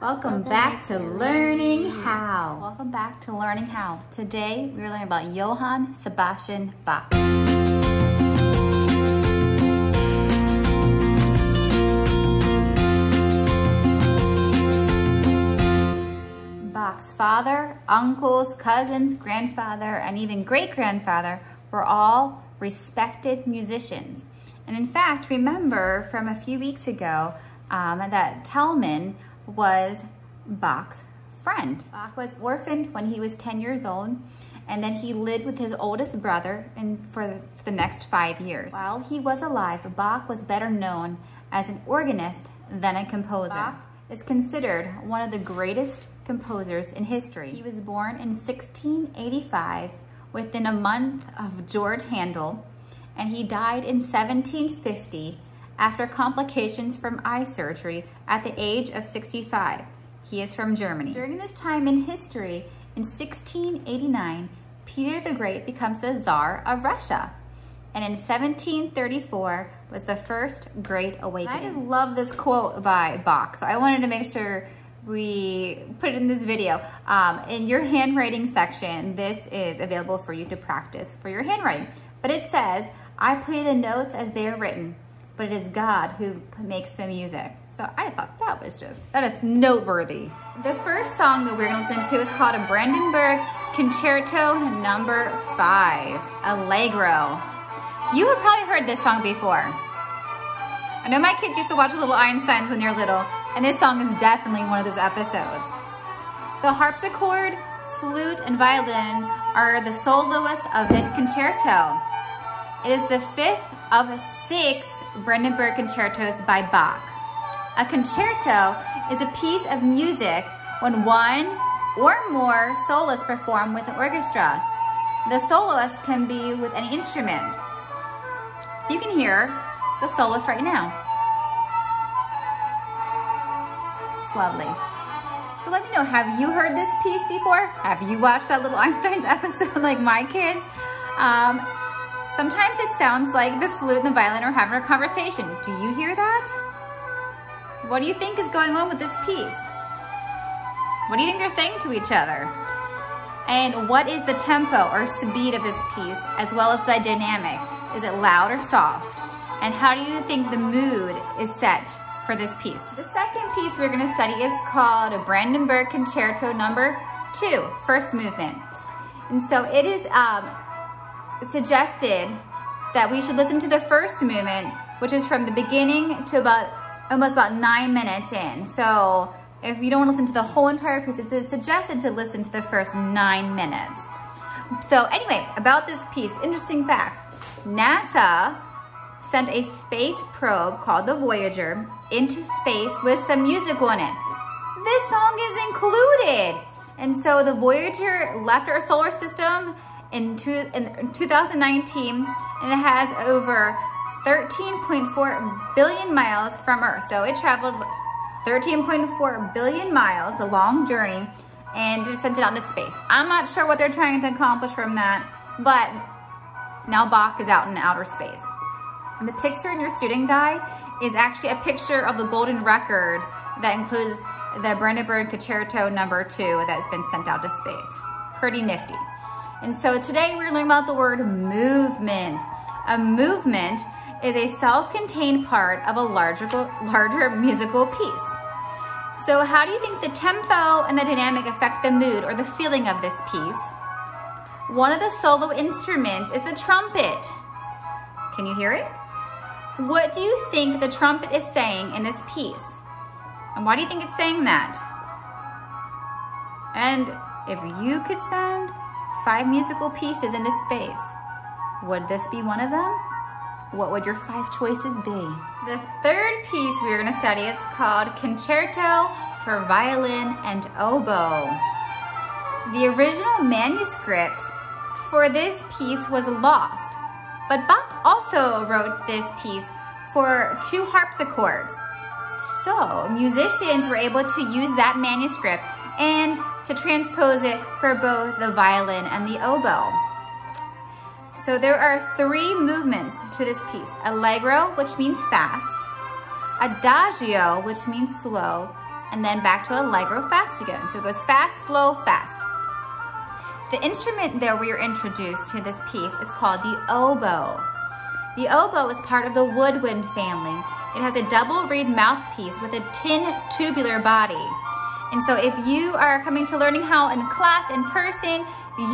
Welcome back to Learning How. Welcome back to Learning How. Today we're learning about Johann Sebastian Bach. Bach's father, uncles, cousins, grandfather, and even great-grandfather were all respected musicians. And in fact, remember from a few weeks ago that Telman was Bach's friend. Bach was orphaned when he was 10 years old, and then he lived with his oldest brother for the next 5 years. While he was alive, Bach was better known as an organist than a composer. Bach is considered one of the greatest composers in history. He was born in 1685 within a month of George Handel, and he died in 1750 after complications from eye surgery at the age of 65. He is from Germany. During this time in history, in 1689, Peter the Great becomes the Tsar of Russia. And in 1734 was the first Great Awakening. I just love this quote by Bach, so I wanted to make sure we put it in this video. In your handwriting section, this is available for you to practice for your handwriting. But it says, "I play the notes as they are written, but it is God who makes the music." So I thought that is noteworthy. The first song that we're gonna listen to is called a Brandenburg Concerto Number 5, Allegro. You have probably heard this song before. I know my kids used to watch Little Einsteins when they were little, and this song is definitely one of those episodes. The harpsichord, flute, and violin are the soloists of this concerto. It is the 5th of 6 Brandenburg concertos by Bach. A concerto is a piece of music when one or more soloists perform with an orchestra. The soloist can be with any instrument. So you can hear the soloist right now. It's lovely. So let me know, have you heard this piece before? Have you watched that Little Einsteins episode like my kids? Sometimes it sounds like the flute and the violin are having a conversation. Do you hear that? What do you think is going on with this piece? What do you think they're saying to each other? And what is the tempo or speed of this piece, as well as the dynamic? Is it loud or soft? And how do you think the mood is set for this piece? The second piece we're gonna study is called a Brandenburg Concerto Number 2, first movement. And so it is suggested that we should listen to the first movement, which is from the beginning to almost about 9 minutes in. So if you don't want to listen to the whole entire piece, it's suggested to listen to the first 9 minutes. So anyway, about this piece, interesting fact. NASA sent a space probe called the Voyager into space with some music on it. This song is included. And so the Voyager left our solar system in 2019, and it has over 13.4 billion miles from Earth. So it traveled 13.4 billion miles, a long journey, and just sent it out into space. I'm not sure what they're trying to accomplish from that, but now Bach is out in outer space. And the picture in your student guide is actually a picture of the golden record that includes the Brandenburg Concerto Number 2 that's been sent out to space. Pretty nifty. And so today we're learning about the word movement. A movement is a self-contained part of a larger musical piece. So how do you think the tempo and the dynamic affect the mood or the feeling of this piece? One of the solo instruments is the trumpet. Can you hear it? What do you think the trumpet is saying in this piece? And why do you think it's saying that? And if you could send 5 musical pieces into space, would this be one of them? What would your 5 choices be? The third piece we're gonna study is called Concerto for Violin and Oboe. The original manuscript for this piece was lost, but Bach also wrote this piece for 2 harpsichords. So musicians were able to use that manuscript and to transpose it for both the violin and the oboe. So there are 3 movements to this piece. Allegro, which means fast. Adagio, which means slow. and then back to allegro fast again. So it goes fast, slow, fast. The instrument that we are introduced to this piece is called the oboe. The oboe is part of the woodwind family. It has a double reed mouthpiece with a tin tubular body. And so if you are coming to learning how in class, in person,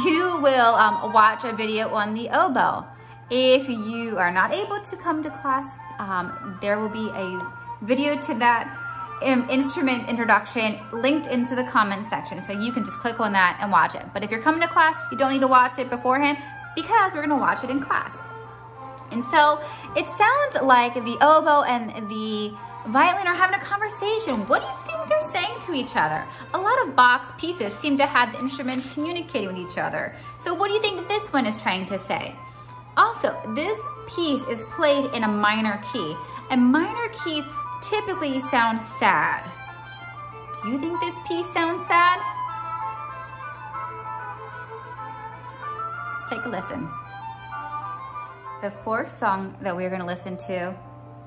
you will watch a video on the oboe. If you are not able to come to class, there will be a video to that instrument introduction linked into the comment section. So you can just click on that and watch it. But if you're coming to class, you don't need to watch it beforehand because we're gonna watch it in class. And so it sounds like the oboe and the violin are having a conversation. What do you think they're saying to each other? A lot of Bach's pieces seem to have the instruments communicating with each other. So what do you think this one is trying to say? Also, this piece is played in a minor key, and minor keys typically sound sad. Do you think this piece sounds sad? Take a listen. The fourth song that we're going to listen to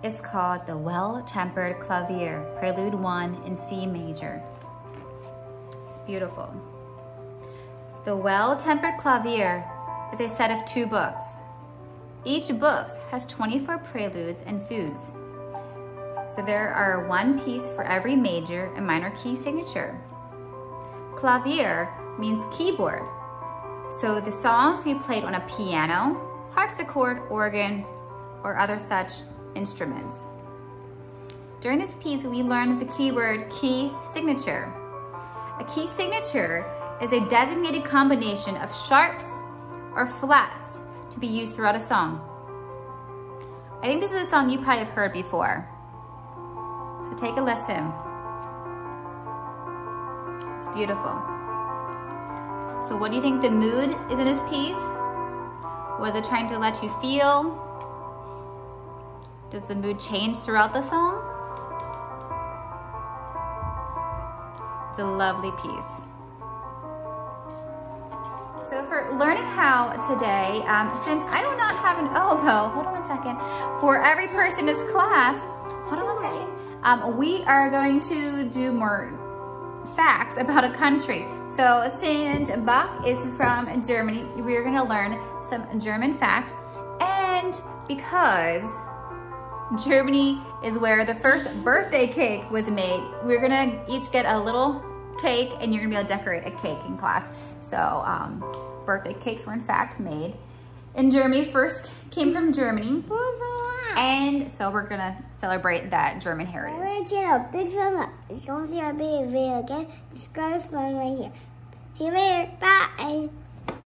is called The Well-Tempered Clavier, Prelude 1 in C major. It's beautiful. The Well-Tempered Clavier is a set of 2 books. Each book has 24 preludes and fugues. So there are 1 piece for every major and minor key signature. Clavier means keyboard. So the songs can be played on a piano, harpsichord, organ, or other such instruments. During this piece, we learned the keyword key signature. A key signature is a designated combination of sharps or flats to be used throughout a song. I think this is a song you probably have heard before. So take a listen. It's beautiful. So what do you think the mood is in this piece? Was it trying to let you feel? Does the mood change throughout the song? It's a lovely piece. So for learning how today, since I do not have an oboe, hold on 1 second, for every person in this class, hold on 1 second, we are going to do more facts about a country. So since Bach is from Germany, we're gonna learn some German facts. And because Germany is where the first birthday cake was made, we're gonna each get a little cake and you're gonna be able to decorate a cake in class. So birthday cakes were in fact made in Germany, first came from Germany. And so we're gonna celebrate that German heritage. Channel, big thumbs up. If you want to see our video again, subscribe to mine right here. See you later. Bye.